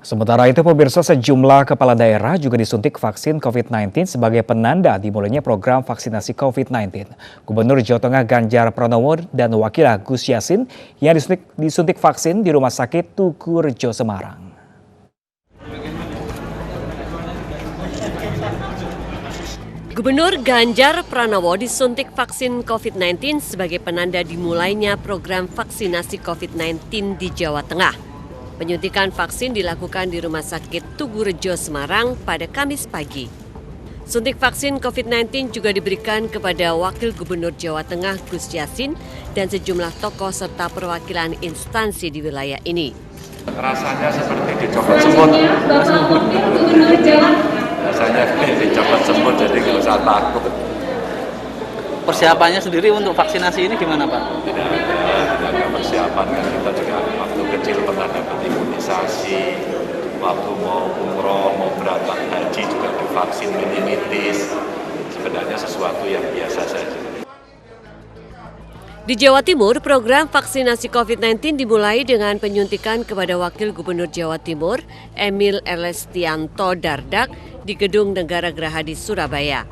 Sementara itu, pemirsa, sejumlah kepala daerah juga disuntik vaksin COVID-19 sebagai penanda dimulainya program vaksinasi COVID-19. Gubernur Jawa Tengah Ganjar Pranowo dan Wakil Gus Yassin yang disuntik vaksin di Rumah Sakit Tugu Rejo Semarang. Gubernur Ganjar Pranowo disuntik vaksin COVID-19 sebagai penanda dimulainya program vaksinasi COVID-19 di Jawa Tengah. Penyuntikan vaksin dilakukan di Rumah Sakit Tugu Rejo Semarang pada Kamis pagi. Suntik vaksin COVID-19 juga diberikan kepada Wakil Gubernur Jawa Tengah Gus Yassin dan sejumlah tokoh serta perwakilan instansi di wilayah ini. Rasanya seperti dicopot semut. Rasanya dicopot semut, jadi nggak usah takut. Persiapannya sendiri untuk vaksinasi ini gimana, Pak? Tidak ada persiapan, kan kita juga waktu kecil pernah dapat imunisasi, waktu mau umroh, mau berangkat haji juga divaksin meningitis. Sebenarnya sesuatu yang biasa saja. Di Jawa Timur, program vaksinasi COVID-19 dimulai dengan penyuntikan kepada Wakil Gubernur Jawa Timur, Emil Elestianto Dardak, di Gedung Negara Gerahadi Surabaya.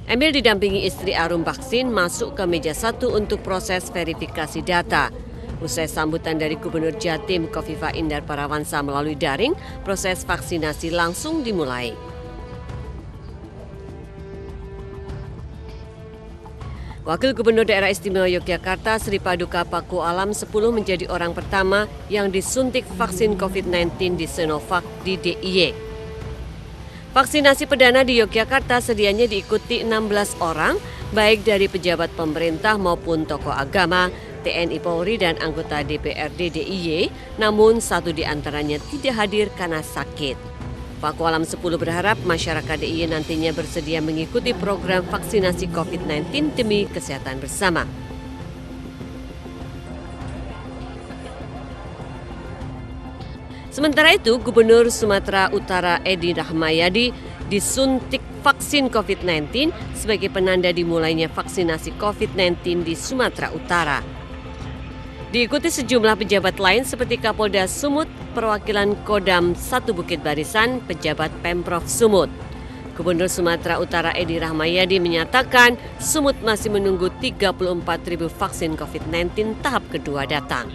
Emil didampingi istri Arum Baksin masuk ke meja 1 untuk proses verifikasi data. Usai sambutan dari Gubernur Jatim Kofifa Indar Parawansa melalui daring, proses vaksinasi langsung dimulai. Wakil Gubernur Daerah Istimewa Yogyakarta Sri Paduka Paku Alam 10 menjadi orang pertama yang disuntik vaksin COVID-19 di Sinovac di DIY. Vaksinasi perdana di Yogyakarta sedianya diikuti 16 orang, baik dari pejabat pemerintah maupun tokoh agama, TNI Polri dan anggota DPRD DIY, namun satu di antaranya tidak hadir karena sakit. Paku Alam 10 berharap masyarakat DIY nantinya bersedia mengikuti program vaksinasi COVID-19 demi kesehatan bersama. Sementara itu, Gubernur Sumatera Utara Edi Rahmayadi disuntik vaksin COVID-19 sebagai penanda dimulainya vaksinasi COVID-19 di Sumatera Utara. Diikuti sejumlah pejabat lain seperti Kapolda Sumut, perwakilan Kodam 1 Bukit Barisan, pejabat Pemprov Sumut. Gubernur Sumatera Utara Edi Rahmayadi menyatakan Sumut masih menunggu 34.000 vaksin COVID-19 tahap kedua datang.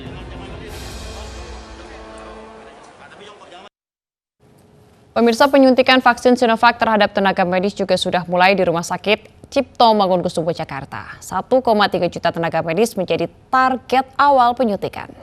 Pemirsa, penyuntikan vaksin Sinovac terhadap tenaga medis juga sudah mulai di Rumah Sakit Cipto Mangunkusumo Jakarta. 1,3 juta tenaga medis menjadi target awal penyuntikan.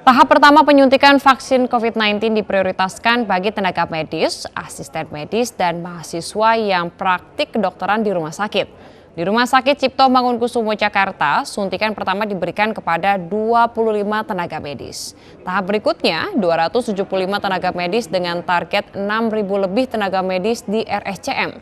Tahap pertama penyuntikan vaksin COVID-19 diprioritaskan bagi tenaga medis, asisten medis, dan mahasiswa yang praktik kedokteran di rumah sakit. Di Rumah Sakit Cipto Mangunkusumo Jakarta, suntikan pertama diberikan kepada 25 tenaga medis. Tahap berikutnya, 275 tenaga medis dengan target 6.000 lebih tenaga medis di RSCM.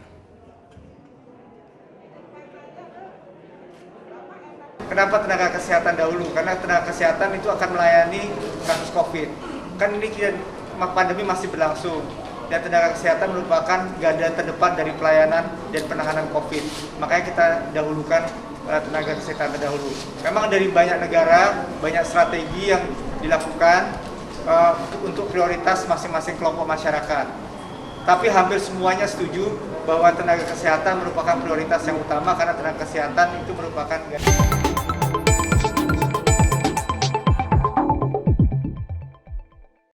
Kenapa tenaga kesehatan dahulu? Karena tenaga kesehatan itu akan melayani kasus COVID. Kan ini pandemi masih berlangsung. Dan tenaga kesehatan merupakan garda terdepan dari pelayanan dan penanganan COVID. Makanya kita dahulukan tenaga kesehatan terdahulu. Memang dari banyak negara, banyak strategi yang dilakukan untuk prioritas masing-masing kelompok masyarakat. Tapi hampir semuanya setuju bahwa tenaga kesehatan merupakan prioritas yang utama karena tenaga kesehatan itu merupakan